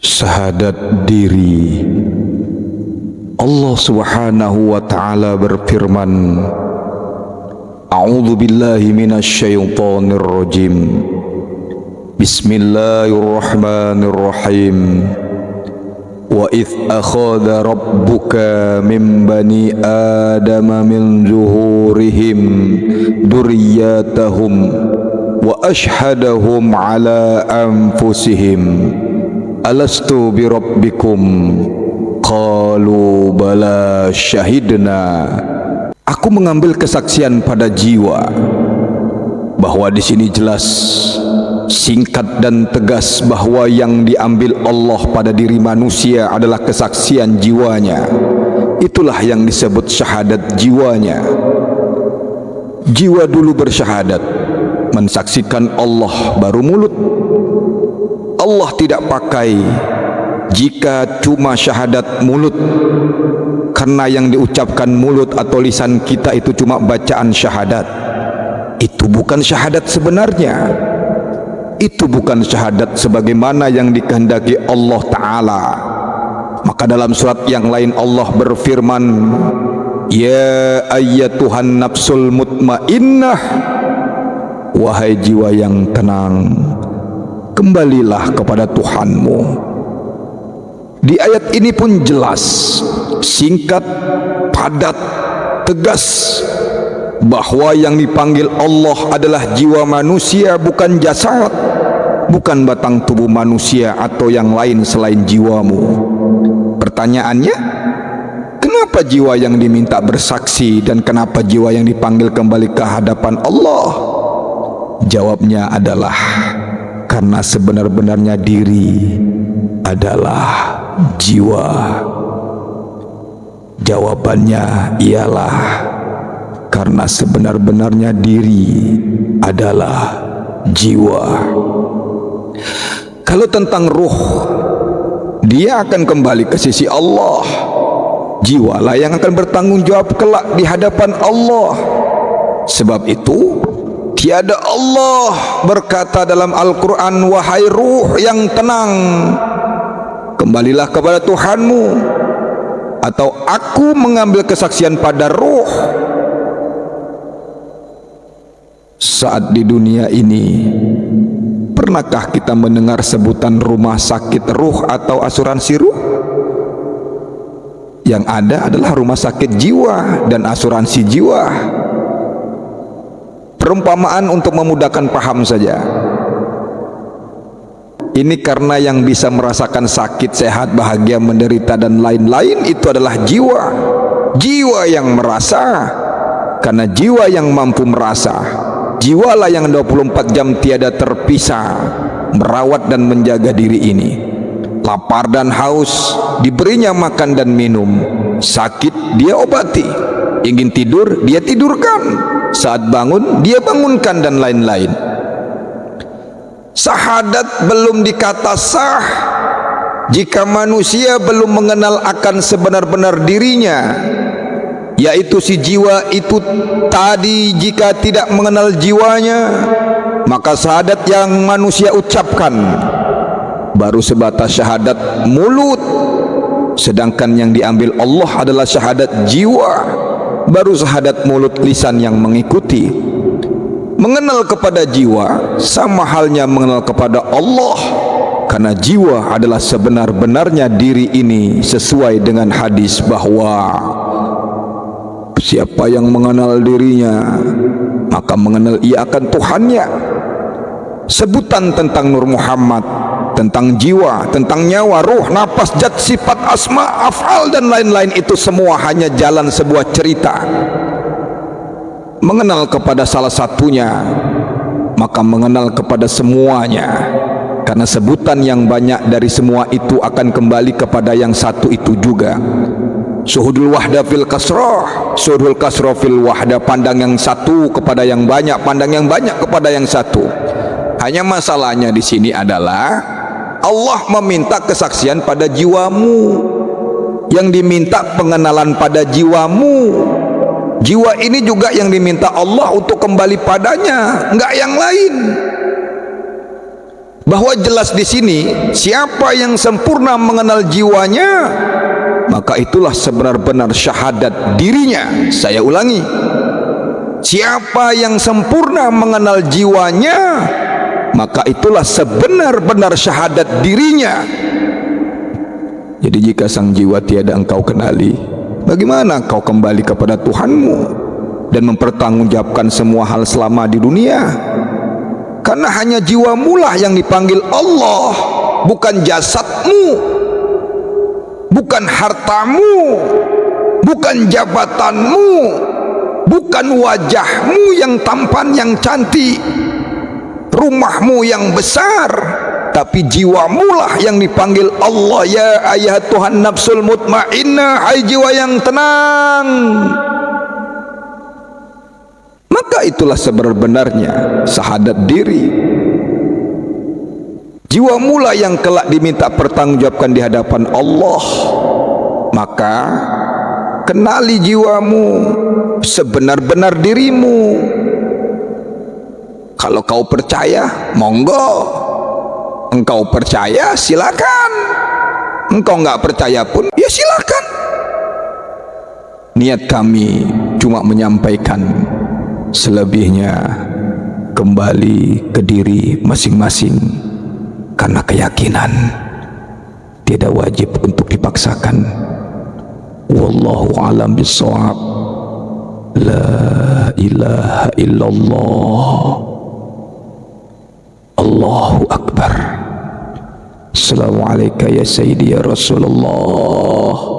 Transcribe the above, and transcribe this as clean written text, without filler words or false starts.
Syahadat diri. Allah Subhanahu wa ta'ala berfirman, A'udzu billahi minasyaitonir rajim. Bismillahirrahmanirrahim. Wa idh akhadha rabbuka min bani adama min zuhurihim dzurriyyatahum wa ashhadahum ala anfusihim alastu bi rabbikum qalu bala syahidna. Aku mengambil kesaksian pada jiwa. Bahwa di sini jelas, singkat dan tegas bahwa yang diambil Allah pada diri manusia adalah kesaksian jiwanya. Itulah yang disebut syahadat jiwanya. Jiwa dulu bersyahadat, mensaksikan Allah baru mulut. Allah tidak pakai jika cuma syahadat mulut, karena yang diucapkan mulut atau lisan kita itu cuma bacaan syahadat. Itu bukan syahadat sebenarnya. Itu bukan syahadat sebagaimana yang dikehendaki Allah Ta'ala. Maka dalam surat yang lain Allah berfirman, Ya ayyatuhan nafsul mutmainnah, wahai jiwa yang tenang, kembalilah kepada Tuhanmu. Di ayat ini pun jelas, singkat, padat, tegas, bahwa yang dipanggil Allah adalah jiwa manusia, bukan jasad, bukan batang tubuh manusia atau yang lain selain jiwamu. Pertanyaannya, kenapa jiwa yang diminta bersaksi dan kenapa jiwa yang dipanggil kembali ke hadapan Allah? Jawabnya adalah karena sebenar-benarnya diri adalah jiwa. Jawabannya ialah karena sebenar-benarnya diri adalah jiwa. Kalau tentang ruh, dia akan kembali ke sisi Allah. Jiwalah yang akan bertanggung jawab kelak di hadapan Allah. Sebab itu tiada Allah berkata dalam Al-Quran, wahai ruh yang tenang, kembalilah kepada Tuhanmu. Atau aku mengambil kesaksian pada ruh. Saat di dunia ini, pernahkah kita mendengar sebutan rumah sakit ruh atau asuransi ruh? Yang ada adalah rumah sakit jiwa dan asuransi jiwa. Perumpamaan untuk memudahkan paham saja. Ini karena yang bisa merasakan sakit, sehat, bahagia, menderita dan lain-lain itu adalah jiwa. Jiwa yang merasa, karena jiwa yang mampu merasa. Jiwalah yang 24 jam tiada terpisah merawat dan menjaga diri ini. Lapar dan haus diberinya makan dan minum. Sakit dia obati. Ingin tidur dia tidurkan. Saat bangun dia bangunkan dan lain-lain. Syahadat belum dikata sah jika manusia belum mengenal akan sebenar-benar dirinya, yaitu si jiwa itu tadi. Jika tidak mengenal jiwanya, maka syahadat yang manusia ucapkan baru sebatas syahadat mulut. Sedangkan yang diambil Allah adalah syahadat jiwa, baru syahadat mulut lisan yang mengikuti. Mengenal kepada jiwa sama halnya mengenal kepada Allah, karena jiwa adalah sebenar-benarnya diri ini, sesuai dengan hadis bahwa siapa yang mengenal dirinya, maka mengenal ia akan Tuhannya. Sebutan tentang Nur Muhammad, tentang jiwa, tentang nyawa, ruh, nafas, zat, sifat, asma, af'al dan lain-lain itu semua hanya jalan sebuah cerita. Mengenal kepada salah satunya, maka mengenal kepada semuanya. Karena sebutan yang banyak dari semua itu akan kembali kepada yang satu itu juga. Syuhudul wahda fil kasrah, syuhudul kasrah fil wahda. Pandang yang satu kepada yang banyak, pandang yang banyak kepada yang satu. Hanya masalahnya di sini adalah Allah meminta kesaksian pada jiwamu. Yang diminta pengenalan pada jiwamu. Jiwa ini juga yang diminta Allah untuk kembali padanya, enggak yang lain. bahwa jelas di sini siapa yang sempurna mengenal jiwanya, maka itulah sebenar-benar syahadat dirinya. Saya ulangi, siapa yang sempurna mengenal jiwanya, maka itulah sebenar-benar syahadat dirinya. Jadi jika sang jiwa tiada engkau kenali, bagaimana engkau kembali kepada Tuhanmu dan mempertanggungjawabkan semua hal selama di dunia? Karena hanya jiwamu lah yang dipanggil Allah, bukan jasadmu, bukan hartamu, bukan jabatanmu, bukan wajahmu yang tampan, yang cantik, rumahmu yang besar, tapi jiwamu lah yang dipanggil Allah. Ya ayah Tuhan nafsul mutmainnah, hai jiwa yang tenang. Maka itulah sebenar-benarnya syahadat diri. Jiwamu lah yang kelak diminta pertanggungjawabkan di hadapan Allah. Maka kenali jiwamu, sebenar-benar dirimu. Kalau kau percaya, monggo. Engkau percaya, silakan. Engkau enggak percaya pun, ya silakan. Niat kami cuma menyampaikan, selebihnya kembali ke diri masing-masing. Karena keyakinan tidak wajib untuk dipaksakan. Wallahu a'lam bishawab. La ilaha illallah. Allahu akbar. Assalamualaikum ya Sayyidi ya Rasulullah.